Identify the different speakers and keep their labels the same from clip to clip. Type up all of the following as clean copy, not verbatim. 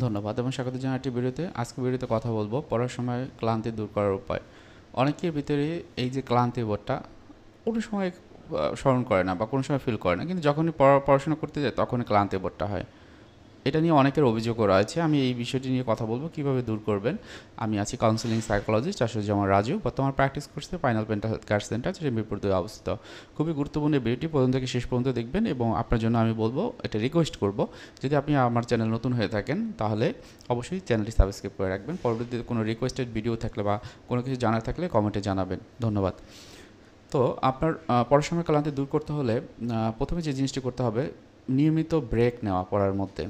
Speaker 1: ধন্যবাদ এবং স্বাগত জানাই একটি ভিডিওতে। আজকে ভিডিওতে কথা বলবো পড়ার সময় ক্লান্তি দূর করার উপায়। অনেকের ভিতরে এই যে ক্লান্তি বোধটা কোনো সময় স্মরণ করে না বা কোনো সময় ফিল করে না, কিন্তু যখনই পড়াশোনা করতে যায় তখনই ক্লান্তি বোধটা হয়। এটা নিয়ে অনেকের অভিযোগও রয়েছে। আমি এই বিষয়টি নিয়ে কথা বলবো কীভাবে দূর করবেন। আমি আছি কাউন্সিলিং সাইকোলজিস্ট আশুজ্জামান রাজু, বর্তমানে প্র্যাকটিস করছে final mental health care centre, যেটা মিরপুর 2 অবস্থিত। খুবই গুরুত্বপূর্ণ ভিডিওটি প্রথম থেকে শেষ পর্যন্ত দেখবেন এবং আপনার জন্য আমি বলবো, এটা রিকোয়েস্ট করব, যদি আপনি আমার চ্যানেল নতুন হয়ে থাকেন তাহলে অবশ্যই চ্যানেলটি সাবস্ক্রাইব করে রাখবেন। পরবর্তীতে কোনো রিকোয়েস্টেড ভিডিও থাকলে বা কোনো কিছু জানার থাকলে কমেন্টে জানাবেন। ধন্যবাদ। তো আপনার পড়াশোনার ক্লান্তি দূর করতে হলে প্রথমে যে জিনিসটি করতে হবে, নিয়মিত ব্রেক নেওয়া পড়ার মধ্যে।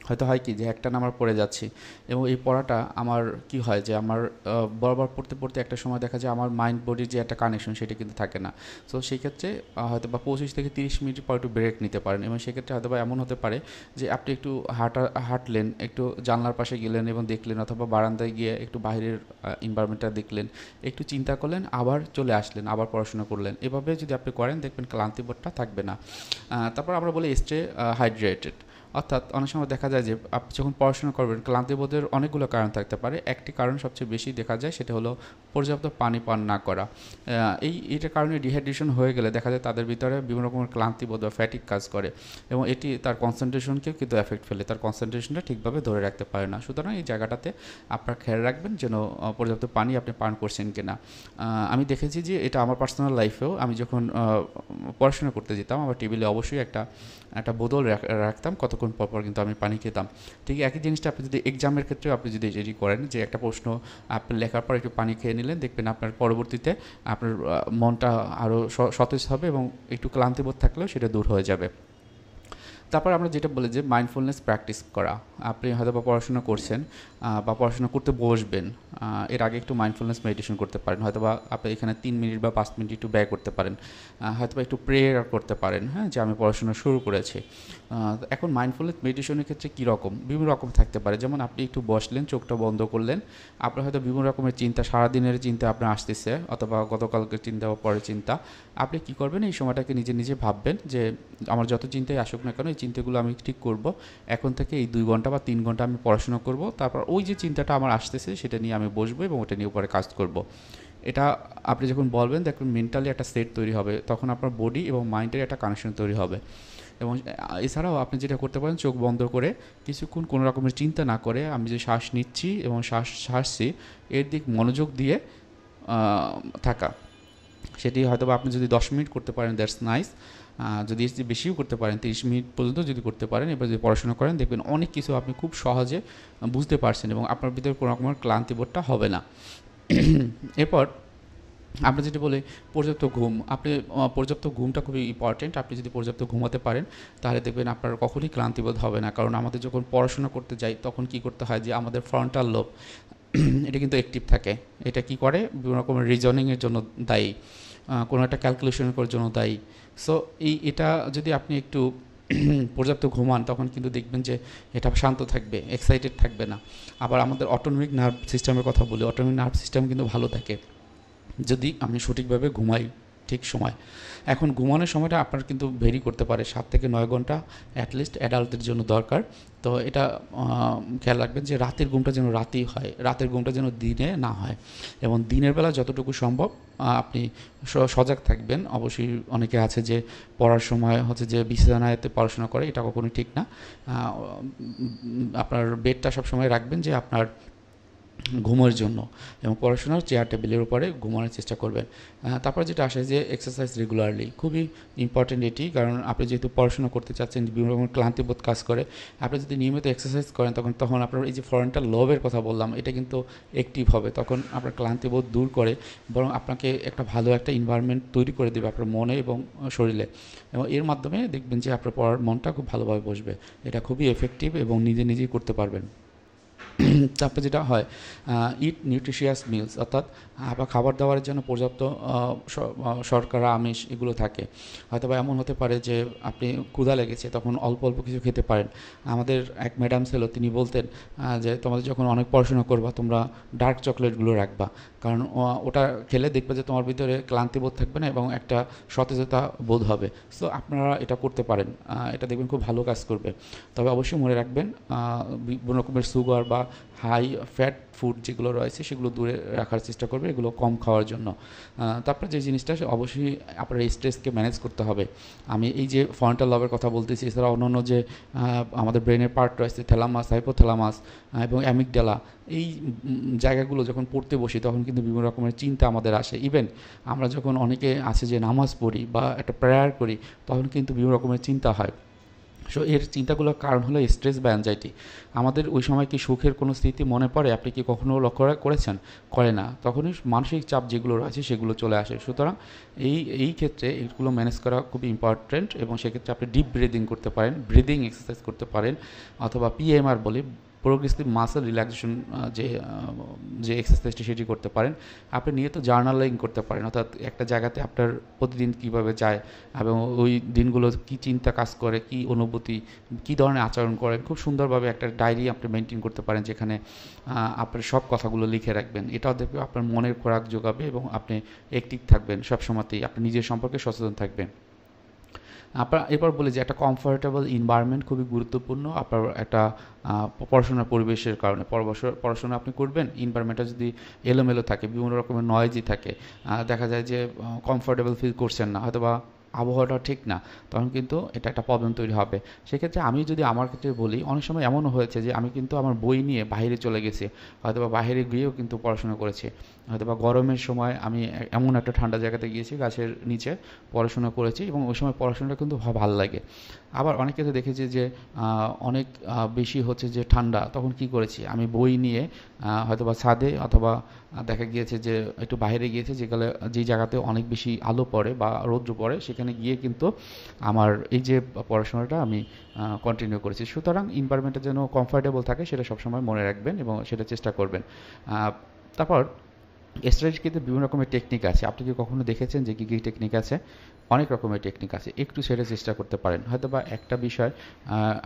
Speaker 1: হয়তো হয় কি যে একটানা আমরা পড়ে যাচ্ছি এবং এই পড়াটা আমার কি হয় যে আমার বরাবর পড়তে পড়তে একটা সময় দেখা যায় আমার মাইন্ড বডির যে একটা কানেকশন সেটা কিন্তু থাকে না। সো সেই ক্ষেত্রে হয়তো বা 25 থেকে 30 মিনিট পর একটু ব্রেক নিতে পারেন এবং সেক্ষেত্রে হয়তো বা এমন হতে পারে যে আপনি একটু হাঁটলেন, একটু জানলার পাশে গেলেন এবং দেখলেন, অথবা বারান্দায় গিয়ে একটু বাইরের এনভায়রনমেন্টটা দেখলেন, একটু চিন্তা করলেন, আবার চলে আসলেন, আবার পড়াশোনা করলেন। এভাবে যদি আপনি করেন দেখবেন ক্লান্তিবোধটা থাকবে না। তারপর আমরা বলি স্টে হাইড্রেটেড। অর্থাৎ অনেক সময় দেখা যায় যে আপনি যখন পড়াশোনা করবেন ক্লান্তিবোধের অনেকগুলো কারণ থাকতে পারে। একটি কারণ সবচেয়ে বেশি দেখা যায়, সেটা হলো পর্যাপ্ত পানি পান না করা। এইটার কারণে ডিহাইড্রেশন হয়ে গেলে দেখা যায় তাদের ভিতরে বিভিন্ন রকমের ক্লান্তিবোধ বা ফ্যাটিক কাজ করে এবং এটি তার কনসেন্ট্রেশনকেও কিন্তু এফেক্ট ফেলে, তার কনসেন্ট্রেশনটা ঠিকভাবে ধরে রাখতে পারে না। সুতরাং এই জায়গাটাতে আপনার খেয়াল রাখবেন যেন পর্যাপ্ত পানি আপনি পান করছেন কিনা। আমি দেখেছি যে এটা আমার পার্সোনাল লাইফেও, আমি যখন পড়াশোনা করতে যেতাম আমার টেবিলে অবশ্যই একটা একটা বোতল রাখতাম, কতক্ষণ পর পর কিন্তু আমি পানি খেতাম। ঠিক একই জিনিসটা আপনি যদি এক্সামের ক্ষেত্রেও আপনি যদি এটি করেন, যে একটা প্রশ্ন আপনি লেখার পর একটু পানি খেয়ে নিলেন, দেখবেন আপনার পরবর্তীতে আপনার মনটা আরও সতেজ হবে এবং একটু ক্লান্তিবোধ থাকলেও সেটা দূর হয়ে যাবে। তারপর আমরা যেটা বলি যে মাইন্ডফুলনেস প্র্যাকটিস করা। আপনি হয়তো বা পড়াশোনা করছেন বা পড়াশোনা করতে বসবেন, এর আগে একটু মাইন্ডফুলনেস মেডিটেশন করতে পারেন। হয়তো বা আপনি এখানে 3 মিনিট বা 5 মিনিট একটু ব্যয় করতে পারেন। হয়তো বা একটু প্রেয়ার করতে পারেন, হ্যাঁ, যে আমি পড়াশোনা শুরু করেছি। এখন মাইন্ডফুলনেস মেডিটেশনের ক্ষেত্রে কী রকম, বিভিন্ন রকম থাকতে পারে। যেমন আপনি একটু বসলেন, চোখটা বন্ধ করলেন, আপনার হয়তো বিভিন্ন রকমের চিন্তা, সারাদিনের চিন্তা আপনার আসতেছে, অথবা গতকালকের চিন্তা বা পরের চিন্তা। আপনি কী করবেন, এই সময়টাকে নিজে নিজে ভাববেন যে আমার যত চিন্তাই আসুক না কেন, এই চিন্তাগুলো আমি ঠিক করব। এখন থেকে এই 2 ঘন্টা বা 3 ঘন্টা আমি পড়াশোনা করব, তারপর ওই যে চিন্তাটা আমার আসতেছে সেটা নিয়ে আমি বসবো এবং ওটা নিয়ে পরে কাজ করব। এটা আপনি যখন বলবেন দেখবেন মেন্টালি একটা সেট তৈরি হবে, তখন আপনার বডি এবং মাইন্ডের একটা কানেকশন তৈরি হবে। এবং এছাড়াও আপনি যেটা করতে পারেন, চোখ বন্ধ করে কিছুক্ষণ কোনো রকমের চিন্তা না করে আমি যে শ্বাস নিচ্ছি এবং শ্বাস ছাড়ছি এর দিক মনোযোগ দিয়ে থাকা। সেটি হয়তো বা আপনি যদি 10 মিনিট করতে পারেন, দ্যাটস নাইস। যদি এর চেয়ে বেশিও করতে পারেন, 30 মিনিট পর্যন্ত যদি করতে পারেন, এবার যদি পড়াশোনা করেন দেখবেন অনেক কিছু আপনি খুব সহজে বুঝতে পারছেন এবং আপনার ভিতরে কোনো রকমের ক্লান্তিবোধটা হবে না। এরপর আমরা যেটা বলি পর্যাপ্ত ঘুম। আপনি পর্যাপ্ত ঘুমটা খুবই ইম্পর্টেন্ট। আপনি যদি পর্যাপ্ত ঘুমাতে পারেন তাহলে দেখবেন আপনার কখনোই ক্লান্তিবোধ হবে না। কারণ আমাদের যখন পড়াশোনা করতে যাই তখন কী করতে হয়, যে আমাদের ফ্রন্টাল লোব এটা কিন্তু অ্যাক্টিভ থাকে। এটা কি করে, বিভিন্ন রকমের রিজনিংয়ের জন্য দায়ী, কোনো একটা ক্যালকুলেশন করার জন্য দায়ী। সো এটা যদি আপনি একটু পর্যাপ্ত ঘুমান তখন কিন্তু দেখবেন যে এটা শান্ত থাকবে, এক্সাইটেড থাকবে না। আবার আমাদের অটোনমিক নার্ভ সিস্টেমের কথা বলি, অটোনমিক নার্ভ সিস্টেম কিন্তু ভালো থাকে যদি আমি সঠিকভাবে ঘুমাই ঠিক সময়। এখন ঘুমানোর সময়টা আপনার কিন্তু ভেরি করতে পারে, 7 থেকে 9 ঘন্টা অ্যাটলিস্ট অ্যাডাল্টদের জন্য দরকার। তো এটা খেয়াল রাখবেন যে রাতের ঘুমটা যেন রাতেই হয়, রাতের ঘুমটা যেন দিনে না হয়। এবং দিনের বেলা যতটুকু সম্ভব আপনি সজাগ থাকবেন। অবশ্যই অনেকে আছে যে পড়ার সময় হচ্ছে যে বিছানায়তে পড়াশোনা করে, এটা কখনোই ঠিক না। আপনার বেডটা সবসময় রাখবেন যে আপনার ঘুমের জন্য, এবং পড়াশোনার চেয়ার টেবিলের উপরে ঘুমানোর চেষ্টা করবেন। তারপর যেটা আসে যে এক্সারসাইজ রেগুলারলি, খুবই ইম্পর্টেন্ট এটি। কারণ আপনি যেহেতু পড়াশোনা করতে চাচ্ছেন, বিভিন্ন রকমের ক্লান্তিবোধ কাজ করে, আপনি যদি নিয়মিত এক্সারসাইজ করেন তখন আপনার এই যে ফ্রন্টাল লোবের কথা বললাম এটা কিন্তু অ্যাক্টিভ হবে, তখন আপনার ক্লান্তিবোধ দূর করে, বরং আপনাকে একটা ভালো একটা এনভায়রনমেন্ট তৈরি করে দেবে আপনার মনে এবং শরীরে। এবং এর মাধ্যমে দেখবেন যে আপনার পড়ার মনটা খুব ভালোভাবে বসবে। এটা খুবই এফেক্টিভ এবং নিজে নিজেই করতে পারবেন। তারপরে যেটা হয়, ইট নিউট্রিশিয়াস মিলস, অর্থাৎ বা খাবার দাবারের জন্য পর্যাপ্ত শর্করা আমিষ এগুলো থাকে। হয়তো বা এমন হতে পারে যে আপনি ক্ষুধা লেগেছে, তখন অল্প অল্প কিছু খেতে পারেন। আমাদের এক ম্যাডাম ছিল, তিনি বলতেন যে তোমাদের যখন অনেক পড়াশোনা করবা তোমরা ডার্ক চকলেটগুলো রাখবা, কারণ ওটা খেলে দেখবে যে তোমার ভিতরে ক্লান্তি বোধ থাকবে না এবং একটা সতেজতা বোধ হবে। সো আপনারা এটা করতে পারেন, এটা দেখবেন খুব ভালো কাজ করবে। তবে অবশ্যই মনে রাখবেন বিভিন্ন রকমের সুগার বা হাই ফ্যাট ফুড যেগুলো রয়েছে সেগুলো দূরে রাখার চেষ্টা করবে, এগুলো কম খাওয়ার জন্য। তারপরে যে জিনিসটা অবশ্যই আপনার এই স্ট্রেসকে ম্যানেজ করতে হবে। আমি এই যে ফ্রন্টাল লবের কথা বলতেছি, এছাড়া অন্যান্য যে আমাদের ব্রেনের পার্ট রয়েছে, থ্যালামাস, হাইপোথ্যালামাস এবং অ্যামিগডালা, এই জায়গাগুলো যখন পড়তে বসি তখন কিন্তু বিভিন্ন রকমের চিন্তা আমাদের আসে। ইভেন আমরা যখন অনেকে আছে যে নামাজ পড়ি বা একটা প্রেয়ার করি, তখন কিন্তু বিভিন্ন রকমের চিন্তা হয়। সো এর চিন্তাগুলোর কারণ হলো স্ট্রেস বা অ্যাংজাইটি। আমাদের ওই সময় কি সুখের কোনো স্মৃতি মনে পড়ে? আপনি কি কখনো লক্ষ্য করেছেন? করে না। তখনই মানসিক চাপ যেগুলো রয়েছে সেগুলো চলে আসে। সুতরাং এই ক্ষেত্রে এগুলো ম্যানেজ করা খুব ইম্পর্ট্যান্ট, এবং সেক্ষেত্রে আপনি ডিপ ব্রিদিং করতে পারেন, ব্রিদিং এক্সারসাইজ করতে পারেন, অথবা পিএমআর বলি, প্রোগ্রেসিভ মাসেল রিল্যাক্সেশন, যে যে এক্সারসাইজটি সেটি করতে পারেন। আপনি নিয়ত জার্নালিং করতে পারেন, অর্থাৎ একটা জায়গাতে আপনার প্রতিদিন কীভাবে যায় এবং ওই দিনগুলো কী চিন্তা কাজ করে, কী অনুভূতি, কী ধরনের আচরণ করেন, খুব সুন্দরভাবে একটা ডায়েরি আপনি মেনটেন করতে পারেন, যেখানে আপনার সব কথাগুলো লিখে রাখবেন। এটাও দেখবে আপনার মনের খোরাক যোগাবে এবং আপনি অ্যাক্টিভ থাকবেন সবসময়তেই, আপনি নিজের সম্পর্কে সচেতন থাকবেন। আপনার এরপর বলি যে একটা কমফোর্টেবল এনভায়রনমেন্ট খুবই গুরুত্বপূর্ণ আপনার একটা পড়াশোনার পরিবেশের কারণে। পড়াশোনা আপনি করবেন, এনভায়রনমেন্টটা যদি এলোমেলো থাকে, বিভিন্ন রকমের নয়েজই থাকে, দেখা যায় যে কমফোর্টেবল ফিল করছেন না, হয়তো বা আবহাওয়াটা ঠিক না, তখন কিন্তু এটা একটা প্রবলেম তৈরি হবে। সেক্ষেত্রে আমি যদি আমার ক্ষেত্রে বলি, অনেক সময় এমনও হয়েছে যে আমি কিন্তু আমার বই নিয়ে বাইরে চলে গেছি, হয়তো বা বাইরে গিয়েও কিন্তু পড়াশোনা করেছি। হয়তো বা গরমের সময় আমি এমন একটা ঠান্ডা জায়গাতে গিয়েছি, গাছের নিচে পড়াশোনা করেছি, এবং ওই সময় পড়াশোনাটা কিন্তু ভালো লাগে। আবার অনেকে তো দেখেছি যে অনেক বেশি হচ্ছে যে ঠান্ডা, তখন কি করেছি, আমি বই নিয়ে হয়তো বা ছাদে, অথবা দেখা গিয়েছে যে একটু বাইরে গিয়েছে, যে জায়গাতে অনেক বেশি আলো পড়ে বা রৌদ্র পড়ে, সেখানে গিয়ে কিন্তু আমার এই যে পড়াশোনাটা আমি কন্টিনিউ করেছি। সুতরাং এনভায়রনমেন্টটা যেন কমফোর্টেবল থাকে সেটা সবসময় মনে রাখবেন এবং সেটা চেষ্টা করবেন। তারপর স্ট্র্যাটেজি কিন্তু বিভিন্ন রকমের টেকনিক আছে। আপনি কি কখনো দেখেছেন যে কী কী টেকনিক আছে? অনেক রকমের টেকনিক আছে, একটু সেটা চেষ্টা করতে পারেন। হয়তো বা একটা বিষয়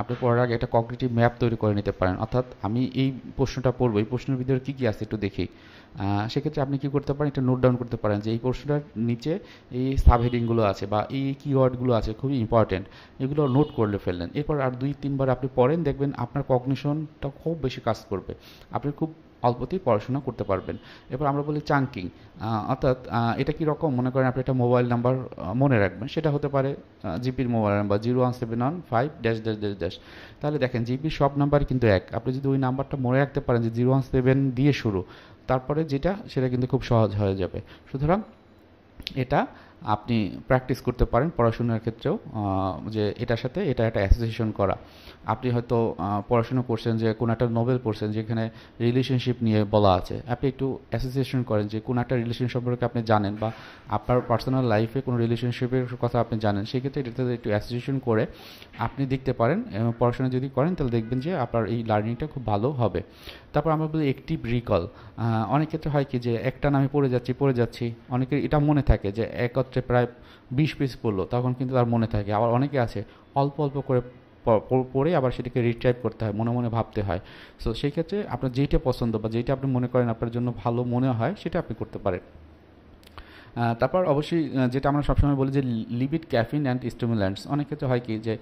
Speaker 1: আপনি পড়ার আগে একটা কগনিটিভ ম্যাপ তৈরি করে নিতে পারেন, অর্থাৎ আমি এই প্রশ্নটা পড়বো, এই প্রশ্নের ভিতরে কী কী আছে একটু দেখি। সেক্ষেত্রে আপনি কী করতে পারেন, একটা নোট ডাউন করতে পারেন যে এই প্রশ্নটার নিচে এই সাবহেডিংগুলো আছে বা এই কিওয়ার্ডগুলো আছে, খুবই ইম্পর্টেন্ট, এগুলো নোট করলে ফেললেন। এরপর আর ২-৩ বার আপনি পড়েন, দেখবেন আপনার কগনিশনটা খুব বেশি কাজ করবে, আপনি খুব অল্পতেই পড়াশোনা করতে পারবেন। এরপর আমরা বলি চাঙ্কিং, অর্থাৎ এটা কী রকম, মনে করেন আপনি একটা মোবাইল নাম্বার মনে রাখবেন, সেটা হতে পারে জিপির মোবাইল নাম্বার 01715-ড্যাশ ড্যাশ ড্যাশ। তাহলে দেখেন জিপির সব নাম্বার কিন্তু এক, আপনি যদি ওই নাম্বারটা মনে রাখতে পারেন যে 017 দিয়ে শুরু, তারপরে যেটা সেটা কিন্তু খুব সহজ হয়ে যাবে। সুতরাং এটা আপনি প্র্যাকটিস করতে পারেন পড়াশোনার ক্ষেত্রেও, যে এটার সাথে এটা একটা অ্যাসোসিয়েশন করা। আপনি হয়তো পড়াশোনা করছেন যে কোনো একটা নোবেল পড়ছেন যেখানে রিলেশনশিপ নিয়ে বলা আছে, আপনি একটু অ্যাসোসিয়েশন করেন যে কোনো একটা রিলেশন সম্পর্কে আপনি জানেন বা আপনার পার্সোনাল লাইফে কোনো রিলেশনশিপের কথা আপনি জানেন, সেক্ষেত্রে এটাতে একটু অ্যাসোসিয়েশন করে আপনি দেখতে পারেন, এবং পড়াশোনা যদি করেন তাহলে দেখবেন যে আপনার এই লার্নিংটা খুব ভালো হবে। তারপর আমরা বলি অ্যাক্টিভ রিকল। অনেক ক্ষেত্রে হয় কি যে একটা নামে পড়ে যাচ্ছি, অনেকের এটা মনে থাকে যে একত্রে প্রায় 20 পেজ পড়লো, তখন কিন্তু তার মনে থাকে। আবার অনেকে আছে অল্প অল্প করে পড়ে আবার সেটাকে রিট্রাইভ করতে হয়, মনে মনে ভাবতে হয়। সো সেই ক্ষেত্রে আপনার যেইটা পছন্দ বা যেইটা আপনি মনে করেন আপনার জন্য ভালো মনে হয় সেটা আপনি করতে পারেন। তারপর অবশ্যই যেটা আমরা সবসময় বলি যে লিমিট ক্যাফিন অ্যান্ড স্টিমুল্যান্টস। অনেক ক্ষেত্রে হয় কি যে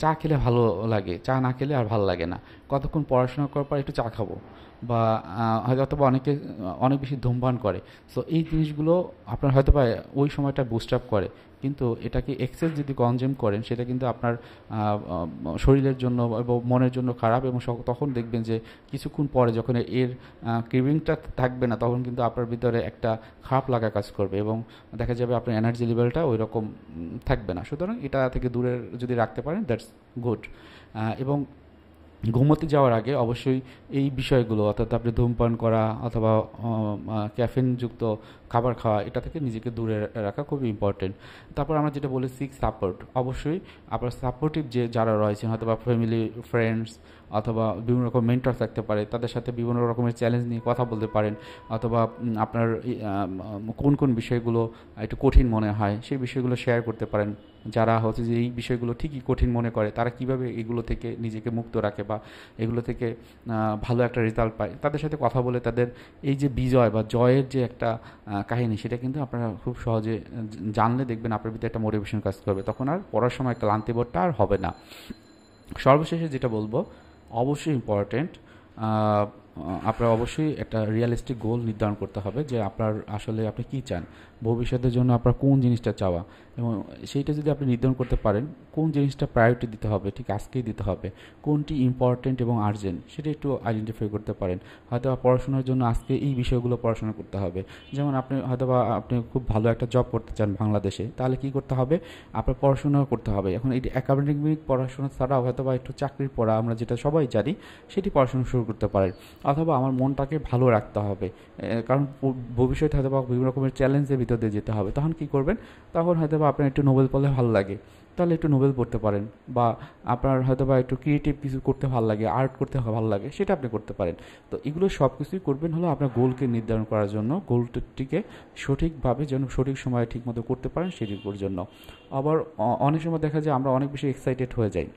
Speaker 1: চা খেলে ভালো লাগে, চা না খেলে আর ভালো লাগে না, কতক্ষণ পড়াশোনা করার পর একটু চা খাবো, বা হয়তো অথবা অনেকে অনেক বেশি ধূমপান করে। সো এই জিনিসগুলো আপনার হয়তো বা ওই সময়টা বুস্ট আপ করে, কিন্তু এটাকে এক্সেস যদি কনজিউম করেন সেটা কিন্তু আপনার শরীরের জন্য এবং মনের জন্য খারাপ, এবং তখন দেখবেন যে কিছুক্ষণ পরে যখন এর ক্রেভিংটা থাকবে না, তখন কিন্তু আপনার ভিতরে একটা খারাপ লাগা কাজ করবে এবং দেখা যাবে আপনার এনার্জি লেভেলটা ওই রকম থাকবে না। সুতরাং এটা থেকে দূরে যদি রাখতে পারেন দ্যাটস গুড। এবং ঘুমোতে যাওয়ার আগে অবশ্যই এই বিষয়গুলো, অর্থাৎ আপনি ধূমপান করা অথবা ক্যাফিনযুক্ত খাবার খাওয়া, এটা থেকে নিজেকে দূরে রাখা খুবই ইম্পর্টেন্ট। তারপর আমরা যেটা বলি সিক সাপোর্ট, অবশ্যই আপনার সাপোর্টিভ যে যারা রয়েছেন, হয়তো বা ফ্যামিলি, ফ্রেন্ডস অথবা বিভিন্ন রকম মেন্টর থাকতে পারে, তাদের সাথে বিভিন্ন রকমের চ্যালেঞ্জ নিয়ে কথা বলতে পারেন। অথবা আপনার কোন কোন বিষয়গুলো একটু কঠিন মনে হয় সেই বিষয়গুলো শেয়ার করতে পারেন। যারা হচ্ছে যে এই বিষয়গুলো ঠিকই কঠিন মনে করে, তারা কিভাবে এগুলো থেকে নিজেকে মুক্ত রাখে বা এগুলো থেকে ভালো একটা রেজাল্ট পায়, তাদের সাথে কথা বলে তাদের এই যে বিজয় বা জয়ের যে একটা কাহিনী, সেটা কিন্তু আপনারা খুব সহজে জানলে দেখবেন আপনার ভিতরে একটা মোটিভেশন কাজ করবে, তখন আর পড়ার সময় ক্লান্তিবোধটা আর হবে না। সর্বশেষে যেটা বলবো, অবশ্যই ইম্পর্ট্যান্ট, আপনার অবশ্যই একটা রিয়েলিস্টিক গোল নির্ধারণ করতে হবে যে আপনার আসলে আপনি কী চান, ভবিষ্যতের জন্য আপনার কোন জিনিসটা চাওয়া, এবং সেইটা যদি আপনি নির্ধারণ করতে পারেন কোন জিনিসটা প্রায়োরিটি দিতে হবে, ঠিক আজকেই দিতে হবে, কোনটি ইম্পর্ট্যান্ট এবং আর্জেন্ট সেটা একটু আইডেন্টিফাই করতে পারেন। হয়তো পড়াশোনার জন্য আজকে এই বিষয়গুলো পড়াশোনা করতে হবে। যেমন আপনি হয়তো বা আপনি খুব ভালো একটা জব করতে চান বাংলাদেশে, তাহলে কি করতে হবে, আপনার পড়াশোনাও করতে হবে। এখন এই একাডেমিক পড়াশোনা ছাড়াও হয়তো বা একটু চাকরির পড়া, আমরা যেটা সবাই জানি, সেটি পড়াশোনা শুরু করতে পারেন। অথবা আমার মনটাকে ভালো রাখতে হবে, কারণ ভবিষ্যতে হয়তো বা বিভিন্ন রকমের চ্যালেঞ্জের ভিতর দিয়ে যেতে হবে। তখন কি করবেন, তখন হয়তো বা আপনার একটু নোবেল পড়লে ভালো লাগে, তাহলে একটু নোবেল পড়তে পারেন। বা আপনার হয়তো বা একটু ক্রিয়েটিভ কিছু করতে ভালো লাগে, আর্ট করতে ভালো লাগে, সেটা আপনি করতে পারেন। তো এগুলো সব কিছুই করবেন হলো আপনার গোলকে নির্ধারণ করার জন্য, গোলটিকে সঠিকভাবে যেন সঠিক সময়ে ঠিকমতো করতে পারেন সেটির জন্য। আবার অনেক সময় দেখা যায় আমরা অনেক বেশি এক্সাইটেড হয়ে যাই,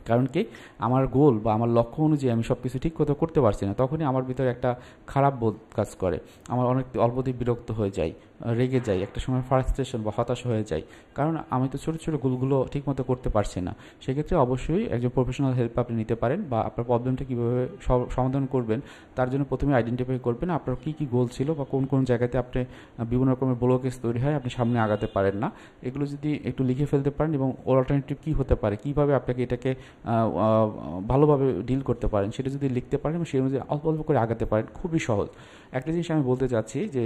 Speaker 1: কারণ কি, আমার গোল বা আমার লক্ষ্য অনুযায়ী আমি সব কিছু ঠিক মতো করতে পারছি না, তখনই আমার ভিতরে একটা খারাপ বোধ কাজ করে। আমার অনেক অল্পতেই বিরক্ত হয়ে যাই, রেগে যাই, একটা সময় ফ্রাস্ট্রেশন বা হতাশ হয়ে যাই, কারণ আমি তো ছোটো ছোটো গোলগুলো ঠিক মতো করতে পারছি না। সেক্ষেত্রে অবশ্যই একজন প্রফেশনাল হেল্প আপনি নিতে পারেন, বা আপনার প্রবলেমটা কীভাবে সমাধান করবেন তার জন্য প্রথমে আইডেন্টিফাই করবেন আপনার কী কী গোল ছিল, বা কোন কোন জায়গাতে আপনি বিভিন্ন রকমের ব্লকেজ তৈরি হয়, আপনি সামনে আগাতে পারেন না। এগুলো যদি একটু লিখে ফেলতে পারেন, এবং অল্টারনেটিভ কী হতে পারে, কীভাবে আপনাকে এটাকে ভালোভাবে ডিল করতে পারেন সেটা যদি লিখতে পারেন এবং সেই অনুযায়ী অল্প অল্প করে আগাতে পারেন, খুবই সহজ। একটা জিনিস আমি বলতে চাচ্ছি যে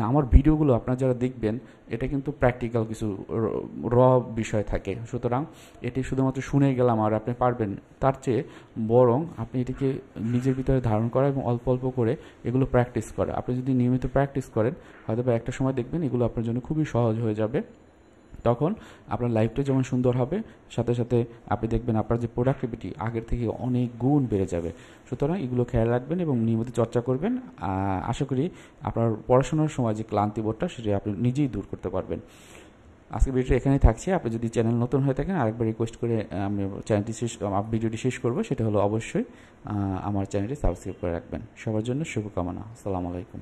Speaker 1: আমার ভিডিওগুলো আপনারা যারা দেখবেন, এটা কিন্তু প্র্যাকটিক্যাল কিছু র বিষয় থাকে, সুতরাং এটি শুধুমাত্র শুনে গেলাম আর আপনি পারবেন, তার চেয়ে বরং আপনি এটিকে নিজের ভিতরে ধারণ করা এবং অল্প অল্প করে এগুলো প্র্যাকটিস করা। আপনি যদি নিয়মিত প্র্যাকটিস করেন, হয়তো বা একটা সময় দেখবেন এগুলো আপনার জন্য খুবই সহজ হয়ে যাবে। তখন আপনার লাইফটা যেমন সুন্দর হবে, সাথে সাথে আপনি দেখবেন আপনার যে প্রোডাক্টিভিটি আগের থেকে অনেক গুণ বেড়ে যাবে। সুতরাং এগুলো খেয়াল রাখবেন এবং নিয়মিত চর্চা করবেন। আশা করি আপনার পড়াশোনার সময় যে ক্লান্তিবোধটা সেটা আপনি নিজেই দূর করতে পারবেন। আজকে ভিডিওটি এখানেই থাকছে। আপনি যদি চ্যানেল নতুন হয়ে থাকেন, আরেকবার রিকোয়েস্ট করে আমি ভিডিওটি শেষ করব, সেটা হলো অবশ্যই আমার চ্যানেলটি সাবস্ক্রাইব করে রাখবেন। সবার জন্য শুভকামনা। আসসালামু আলাইকুম।